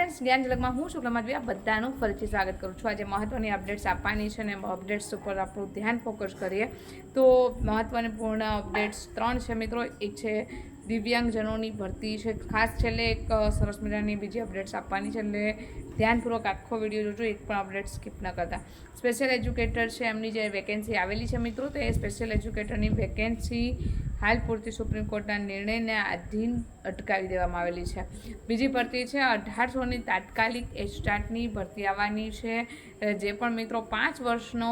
Friends, જ્ઞાન ઝલકમાં હું શુક્લા માધવી આ બધાનું ફરીથી સ્વાગત કરું છું। આજે મહત્ત્વની અપડેટ્સ આપવાની છે અને અપડેટ્સ ઉપર આપણું ધ્યાન ફોકસ કરીએ તો મહત્ત્વની પૂર્ણ અપડેટ્સ 3 છે મિત્રો। એક છે દિવ્યાંગજનોની ભરતી છે, ખાસ છેલ્લે એક સરસ મજાની બીજી અપડેટ્સ આપવાની છે, એટલે ધ્યાનપૂર્વક આખો વિડીયો જોજો, એક પણ અપડેટ સ્કીપ ન કરતા। સ્પેશિયલ એજ્યુકેટર છે, એમની જે વેકેન્સી આવેલી છે મિત્રો, તો એ સ્પેશિયલ એજ્યુકેટરની વેકેન્સી હાલ પૂરતી સુપ્રીમ કોર્ટના નિર્ણયને આધીન અટકાવી દેવામાં આવેલી છે। બીજી ભરતી છે 1800ની તાત્કાલિક એસ્ટાટની ભરતી આવવાની છે। જે પણ મિત્રો 5 વર્ષનો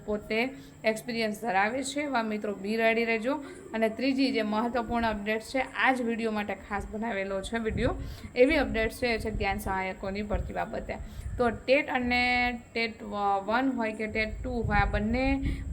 પોતે એક્સપિરિયન્સ ધરાવે છે એવા મિત્રો બી રેડી રહેજો। અને ત્રીજી જે મહત્વપૂર્ણ અપડેટ છે, આ જ વિડીયો માટે ખાસ બનાવેલો છે વિડીયો, એવી અપડેટ છે જ્ઞાન સહાયકોની ભરતી બાબતે। તો ટેટ અને ટેટ 1 હોય કે ટેટ 2 હોય, આ બંને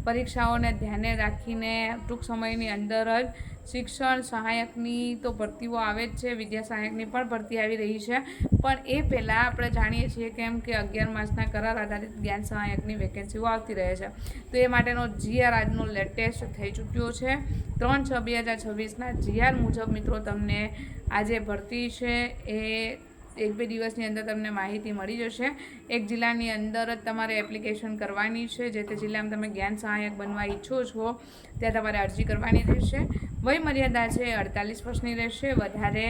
પરીક્ષાઓને ધ્યાને રાખીને ટૂંક સમયની અંદર જ શિક્ષણ સહાયકની તો ભરતીઓ આવે જ છે, વિદ્યા સહાયકની પણ ભરતી આવી રહી છે। પણ એ પહેલાં આપણે જાણીએ છીએ કેમ કે 11 માસના કરાર આધારિત જ્ઞાન સહાયકની વેકેન્સીઓ આવતી રહે છે, તો એ માટેનો જીઆર આજનો લેટેસ્ટ થઈ ચૂક્યો છે। 3/6/2026ના જીઆર મુજબ મિત્રો તમને આ જે ભરતી છે એ 1-2 દિવસની અંદર તમને માહિતી મળી જશે। એક જિલ્લાની અંદર જ તમારે એપ્લિકેશન કરવાની છે, જે તે જિલ્લામાં તમે જ્ઞાન સહાયક બનવા ઈચ્છો છો ત્યાં તમારે અરજી કરવાની રહેશે। વય મર્યાદા છે 48 વર્ષની રહેશે। વધારે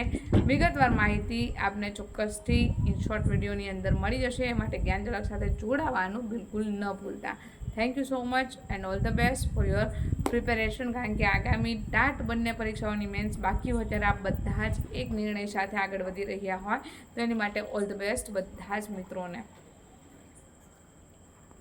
વિગતવાર માહિતી આપને ચોક્કસથી ઇનશોર્ટ વિડીયોની અંદર મળી જશે, એ માટે જ્ઞાન ઝલક સાથે જોડાવાનું બિલકુલ ન ભૂલતા। Thank you so much and all the best for your preparation, કારણ કે આગામી ટાટ બંને પરીક્ષાઓની મેન્સ બાકી હોય ત્યારે આપ બધા જ એક નિર્ણય સાથે આગળ વધી રહ્યા હોય, તો એની માટે ઓલ ધ બેસ્ટ બધા જ મિત્રોને।